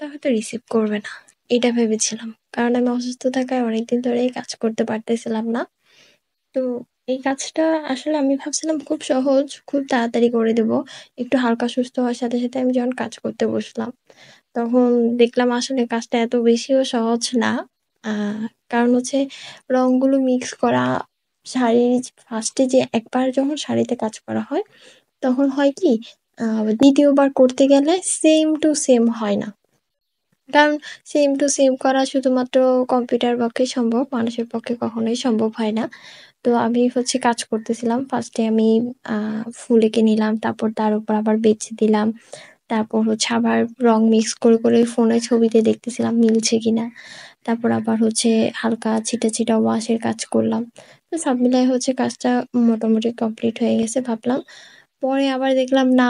টাকাটা হয়তো রিসিভ করবে না, এটা ভেবেছিলাম। কারণ আমি অসুস্থ থাকায় অনেকদিন ধরেই কাজ করতে পারতেছিলাম না। তো এই কাজটা আসলে আমি ভাবছিলাম খুব সহজ, খুব তাড়াতাড়ি করে দেবো। একটু হালকা সুস্থ হওয়ার সাথে সাথে আমি যখন কাজ করতে বসলাম, তখন দেখলাম আসলে কাজটা এত বেশিও সহজ না। আহ কারণ হচ্ছে রংগুলো মিক্স করা, শাড়ির ফার্স্টে যে একবার যখন শাড়িতে কাজ করা হয়, তখন হয় কি দ্বিতীয়বার করতে গেলে সেম টু সেম হয় না। কারণ সেম টু সেম করা শুধুমাত্র কম্পিউটার পক্ষে সম্ভব, মানুষের পক্ষে কখনোই সম্ভব হয় না। তো আমি হচ্ছে কাজ করতেছিলাম, ফার্স্টে আমি ফুল এঁকে নিলাম, তারপর তার উপর আবার বেছে দিলাম, তারপর হচ্ছে আবার রং মিক্স করে করে ফোনে ছবিতে দেখতেছিলাম মিলছে কিনা, তারপর আবার হচ্ছে হালকা ছিটা ছিটা ওয়াশের কাজ করলাম। তো সব মিলাই হচ্ছে কাজটা মোটামুটি কমপ্লিট হয়ে গেছে ভাবলাম। পরে আবার দেখলাম না,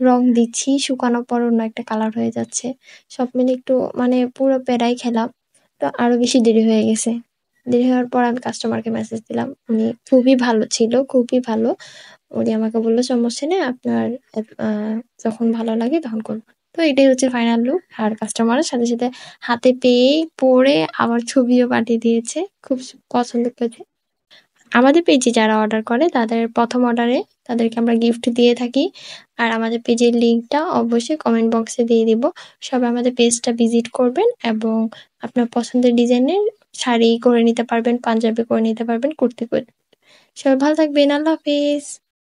রং দিচ্ছি, শুকানোর পর অন্য একটা কালার হয়ে যাচ্ছে। সব মিলে একটু মানে পুরো প্যারাই খেলাম। তো আরো বেশি দেরি হয়ে গেছে। দেরি হওয়ার পর আমি কাস্টমারকে মেসেজ দিলাম, উনি খুবই ভালো ছিল, খুবই ভালো। উনি আমাকে বললো সমস্যা নেই, আপনার আহ, যখন ভালো লাগে তখন করবেন। তো এটাই হচ্ছে ফাইনাল লুক। আর কাস্টমারের সাথে সাথে হাতে পেয়ে পরে আবার ছবিও পাঠিয়ে দিয়েছে, খুব পছন্দ করেছে। আমাদের পেজে যারা অর্ডার করে তাদের প্রথম অর্ডারে তাদেরকে আমরা গিফট দিয়ে থাকি। আর আমাদের পেজের লিঙ্কটা অবশ্যই কমেন্ট বক্সে দিয়ে দিব। সবাই আমাদের পেজটা ভিজিট করবেন এবং আপনার পছন্দের ডিজাইনের শাড়ি করে নিতে পারবেন, পাঞ্জাবি করে নিতে পারবেন, কুর্তি করে। সবাই ভালো থাকবেন, আল্লাহ হাফিজ।